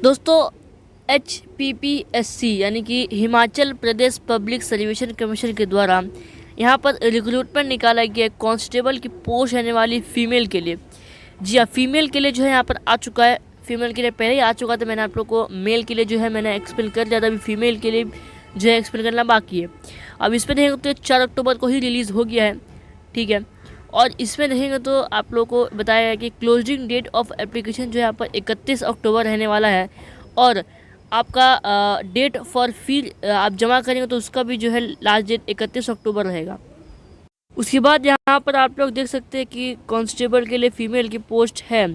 दोस्तों HPPSC यानी कि Himachal Pradesh public service commission के द्वारा यहाँ पर रिक्रूटमेंट निकाला गया कांस्टेबल की पोस्ट रहने वाली फ़ीमेल के लिए। जी हाँ, फीमेल के लिए जो है यहाँ पर आ चुका है। फीमेल के लिए पहले ही आ चुका था, मैंने आप लोग को मेल के लिए जो है मैंने एक्सप्लेन कर दिया था। अभी फीमेल के लिए जो है एक्सप्लेन करना बाकी है। अब इसमें देखेंगे तो 4 अक्टूबर को ही रिलीज़ हो गया है, ठीक है। और इसमें देखेंगे तो आप लोग को बताया है कि क्लोजिंग डेट ऑफ एप्लीकेशन जो है यहाँ पर 31 अक्टूबर रहने वाला है। और आपका डेट फॉर फी आप जमा करेंगे तो उसका भी जो है लास्ट डेट 31 अक्टूबर रहेगा। उसके बाद यहाँ पर आप लोग देख सकते हैं कि कांस्टेबल के लिए फ़ीमेल की पोस्ट है।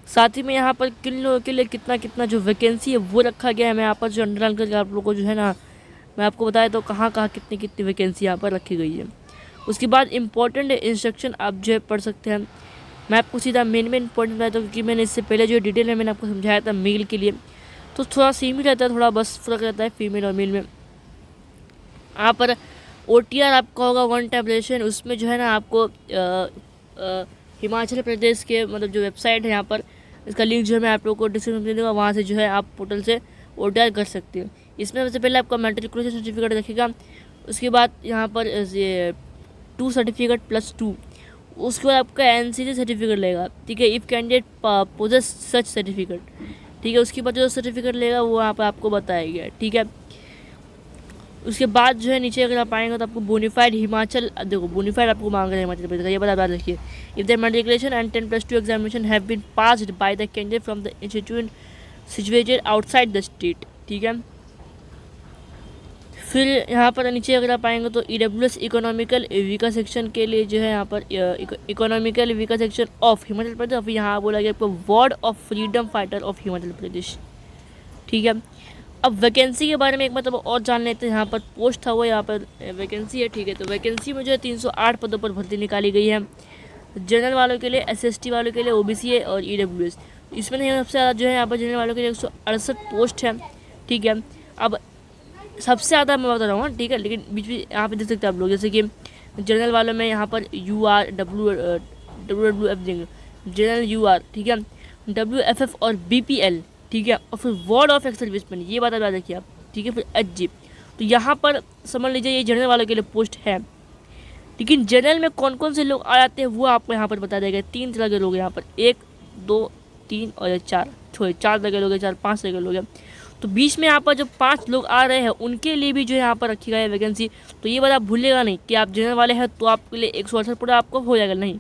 साथ ही में यहाँ पर किन लोगों के लिए कितना कितना जो वैकेंसी है वो रखा गया है। मैं यहाँ पर जो अंडरलाइन करके आप लोगों को जो है ना मैं आपको बताया तो कहाँ कहाँ कितनी कितनी वैकेंसी यहाँ पर रखी गई है। उसके बाद इंपॉर्टेंट इंस्ट्रक्शन आप जो है पढ़ सकते हैं। मैं आपको सीधा मेन इंपॉर्टेंट बताता हूँ क्योंकि मैंने इससे पहले जो डिटेल है मैंने आपको समझाया था मेल के लिए, तो थोड़ा सेम ही रहता है, थोड़ा बस फ़र्क रहता है फीमेल और मेल में। यहाँ पर OTR आपका होगा वन टाइम रजिस्ट्रेशन। उसमें जो है ना आपको हिमाचल प्रदेश के मतलब जो वेबसाइट है यहाँ पर इसका लिंक जो है मैं आप लोगों को डिस्क्रिप्शन में दे दूँगा, वहाँ से जो है आप पोर्टल से OTR कर सकते हैं। इसमें सबसे पहले आपका मैट्रिकुलेशन सर्टिफिकेट रखेगा। उसके बाद यहाँ पर ये 2 सर्टिफिकेट प्लस 2। उसके बाद आपका NCC सर्टिफिकेट लेगा, ठीक है, if candidate possess such certificate, ठीक है। उसके बाद जो सर्टिफिकेट लेगा वो यहाँ पर आपको बताया गया है, ठीक है। उसके बाद जो है नीचे अगर आप आएंगे तो आपको बोनीफाइड हिमाचल, देखो बोनीफाइड आपको मांग रहे हैं हिमाचल प्रदेश का, ये बता रखिए। If the matriculation and 10+2 examination have been passed by the candidate from the institute situated outside the state, ठीक है। फिर यहाँ पर नीचे अगर आप आएंगे तो EWS इकोनॉमिकल वीकर सेक्शन के लिए जो है यहाँ पर economical weaker section of Himachal Pradesh, अभी यहाँ बोला गया आपको ward of freedom fighter of Himachal Pradesh, ठीक है। अब वैकेंसी के बारे में एक मतलब और जान लेते हैं। यहाँ पर पोस्ट था वो यहाँ पर वैकेंसी है, ठीक है। तो वैकेंसी में जो है 308 पदों पर भर्ती निकाली गई है। जनरल वालों के लिए, SST वालों के लिए, OBC और EWS। इसमें नहीं सबसे ज़्यादा जो है यहाँ पर जनरल वालों के लिए 168 पोस्ट है, ठीक है। अब सबसे ज़्यादा मैं बता रहा हूँ, ठीक है, लेकिन बीच में यहाँ पर देख सकते हैं आप लोग, जैसे कि जनरल वालों में यहाँ पर UR WWF देंगे, जनरल UR, ठीक है, WFF और BPL, ठीक है। और फिर वार्ड ऑफ एक्स सर्विसमैन, ये बात याद रखिए आप, ठीक है। फिर HG, तो यहाँ पर समझ लीजिए ये जनरल वालों के लिए पोस्ट है। लेकिन जनरल में कौन कौन से लोग आ जाते हैं वो आपको यहाँ पर बता देगा। 3 तरह के लोग यहाँ पर, 1 2 3 और 4, छोड़े 4 तरह के लोग हैं, 4-5 तरह के लोग हैं। तो बीच में यहाँ पर जो 5 लोग आ रहे हैं उनके लिए भी जो है यहाँ पर रखी गई है वैकेंसी। तो ये बात आप भूलिएगा नहीं कि आप जनरल वाले हैं तो आपके लिए 168 पूरा आपको हो जाएगा, नहीं।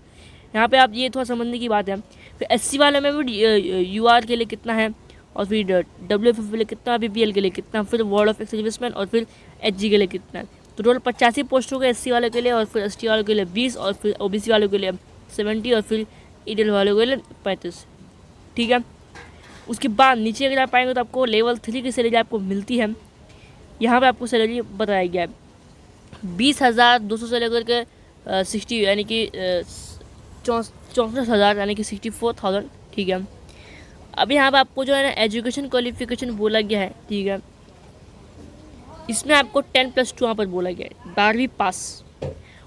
यहाँ पे आप ये थोड़ा समझने की बात है। फिर SC वाले में भी UR के लिए कितना है, और फिर WFF के लिए कितना, BPL के लिए कितना, फिर वार्ड ऑफ एक्स सर्विसमैन और फिर HG के लिए कितना है। तो टोटल 85 पोस्ट हो गए SC वालों के लिए, और फिर ST वालों के लिए 20, और फिर OBC वालों के लिए 70, और फिर EDL वालों के लिए 35, ठीक है। उसके बाद नीचे अगर आप आएंगे तो आपको लेवल 3 की सैलरी आपको मिलती है। यहाँ पे आपको सैलरी बताया गया है 20,200 से लेकर के 60 यानी कि 64,000 यानी कि 64,000, ठीक है। अब यहाँ पर आपको जो है ना एजुकेशन क्वालिफिकेशन बोला गया है, ठीक है। इसमें आपको 10+2 यहाँ पर बोला गया है, 12वीं पास,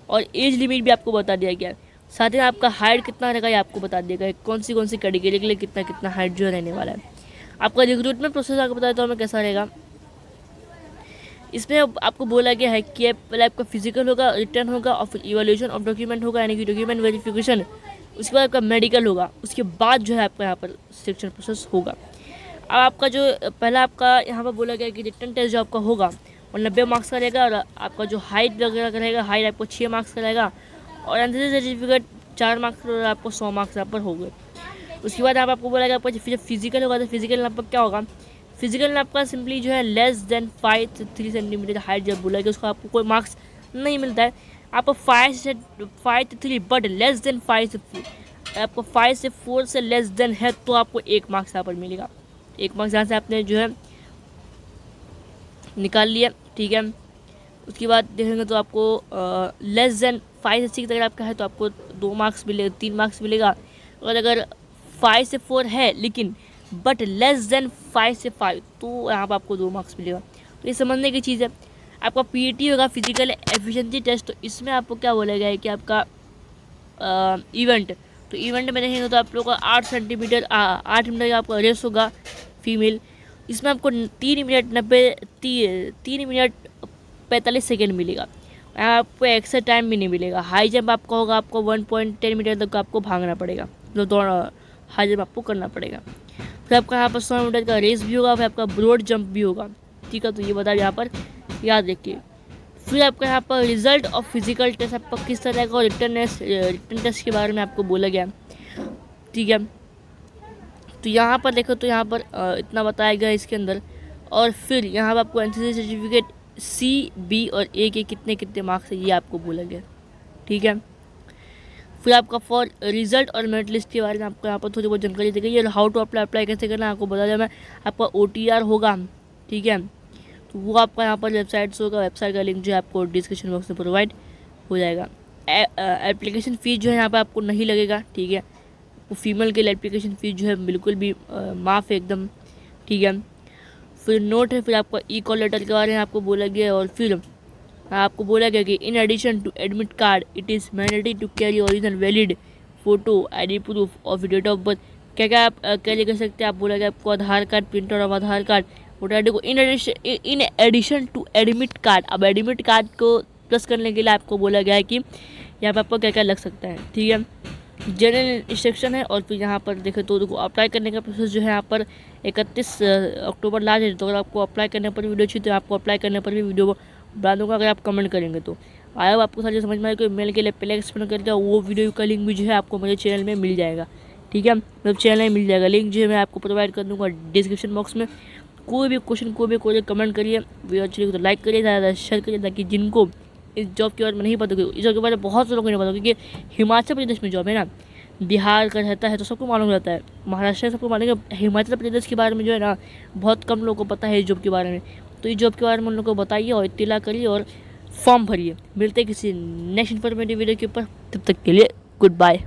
और एज लिमिट भी आपको बता दिया गया है। साथ ही आपका हाइट कितना रहेगा ये आपको बता दिया गया है, कौन सी कैटेगरी के लिए कितना कितना हाइट जो रहने वाला है। आपका रिक्रूटमेंट प्रोसेस आपको बताया हमें कैसा रहेगा। इसमें आपको बोला गया है कि पहले आपका फिजिकल होगा, रिटर्न होगा, और फिर इवैल्यूएशन ऑफ डॉक्यूमेंट होगा यानी कि डॉक्यूमेंट वेरिफिकेशन। उसके बाद आपका मेडिकल होगा, उसके बाद जो है आपका यहाँ पर सिलेक्शन प्रोसेस होगा। अब आपका जो पहला आपका यहाँ पर बोला गया कि रिटर्न टेस्ट जो आपका होगा वो 90 मार्क्स का रहेगा, और आपका जो हाइट वगैरह का रहेगा, हाइट आपको 6 मार्क्स का रहेगा, और एनसीसी सर्टिफिकेट 4 मार्क्स का, आपको 100 मार्क्स यहाँ पर हो गए। उसके बाद आपको बोला गया आपका जब फिजिकल होगा तो फिजिकल आपका क्या होगा, फिजिकल में आपका सिंपली जो है लेस देन 5 से 3 सेंटीमीटर हाइट जब बोला गया उसको आपको कोई मार्क्स नहीं मिलता है। आपको 5 से 3 बट लेस देन 5 से 4, आपको 5 से 4 से लेस देन है तो आपको 1 मार्क्स यहाँ पर मिलेगा। 1 मार्क्स यहाँ से आपने जो है निकाल लिया, ठीक है। उसके बाद देखेंगे तो आपको लेस देन 5 से 6 अगर आपका है तो आपको 2 मार्क्स मिलेगा, 3 मार्क्स मिलेगा। और अगर 5 से 4 है लेकिन बट लेस देन 5 से 5 तो यहाँ पर आपको 2 मार्क्स मिलेगा। तो ये समझने की चीज़ है। आपका PET होगा, फिजिकल एफिशिएंसी टेस्ट, तो इसमें आपको क्या बोला गया है कि आपका इवेंट, तो इवेंट में देखेंगे तो आप लोग का 8 सेंटीमीटर 8 मीटर का आपका रेस होगा, फीमेल। इसमें आपको 3 मिनट 45 सेकेंड मिलेगा। आपको एक्स्ट्रा टाइम भी नहीं मिलेगा। हाई जंप आपका होगा, आपको 1.10 मीटर तक आपको भागना पड़ेगा, जो दौड़ हाई जंप आपको करना पड़ेगा। फिर आपका यहाँ पर 100 मीटर का रेस भी होगा, फिर आपका ब्रॉड जंप भी होगा, ठीक है। तो ये बता यहाँ पर याद रखिए। फिर आपका यहाँ पर रिजल्ट ऑफ फिजिकल टेस्ट आपका किस तरह का, और रिटर्न टेस्ट के बारे में आपको बोला गया, ठीक है। तो यहाँ पर देखो, तो यहाँ पर इतना बताया गया इसके अंदर। और फिर यहाँ पर आपको एनसीसी सर्टिफिकेट सी, बी और ए के कितने कितने मार्क्स है ये आपको बोला गया, ठीक है। फिर आपका फॉर रिजल्ट और मेरिट लिस्ट के बारे में आपको यहाँ पर थोड़ी बहुत जानकारी दी गई है। हाउ टू अप्लाई कैसे करना है आपको बता दिया मैं। आपका OTR होगा, ठीक है, तो वो आपका यहाँ पर वेबसाइट से होगा। वेबसाइट का लिंक जो है आपको डिस्क्रिप्शन बॉक्स में प्रोवाइड हो जाएगा। एप्लीकेशन फ़ीस जो है यहाँ पर आपको नहीं लगेगा, ठीक है। वो फीमेल के लिए एप्लीकेशन फ़ीस जो है बिल्कुल भी माफ़ है एकदम, ठीक है। फिर नोट है, फिर आपका ई-कॉल लेटर के बारे में आपको बोला गया। और फिर आपको बोला गया कि in addition to admit card it is mandatory to carry original valid photo ID proof of date of birth. क्या क्या आप कैरी कर सकते हैं, आप बोला गया आपको Aadhaar card, printer of Aadhaar card, voter ID को in addition to admit card. अब एडमिट कार्ड को प्लस करने के लिए आपको बोला गया है कि यहाँ पर आपको क्या क्या लग सकता है, ठीक है। जनरल इंस्ट्रक्शन है। और फिर यहाँ पर देखें तो देखो अप्लाई करने का प्रोसेस जो है यहाँ पर 31 अक्टूबर लास्ट है। तो अगर आपको अप्लाई करने पर वीडियो चाहिए तो आपको अप्लाई करने पर भी वीडियो बना दूँगा अगर आप कमेंट करेंगे तो। आया हो आपको सारी समझ में आए, कोई मेल के लिए पहले एक्सप्लेन कर दिया, वो वीडियो का लिंक भी जो है आपको मेरे चैनल में मिल जाएगा, ठीक है। मतलब चैनल में मिल जाएगा, लिंक जो है मैं आपको प्रोवाइड कर दूँगा डिस्क्रिप्शन बॉक्स में। कोई भी क्वेश्चन कोई कमेंट करिए, वीडियो अच्छी लगी तो लाइक करिए, ज़्यादा शेयर करिए, ताकि जिनको इस जॉब के बारे में नहीं पता, इस जॉब के बारे में बहुत से लोगों को नहीं पता, क्योंकि हिमाचल प्रदेश में जॉब है ना, बिहार का रहता है तो सबको मालूम रहता है, महाराष्ट्र सबको मालूम है। हिमाचल प्रदेश के बारे में जो है ना बहुत कम लोगों को पता है इस जॉब के बारे में। तो इस जॉब के बारे में उन लोगों को बताइए और इत्तला करिए और फॉर्म भरिए। मिलते हैं किसी नेक्स्ट इन्फॉर्मेटिव वीडियो के ऊपर, तब तक के लिए गुड बाय।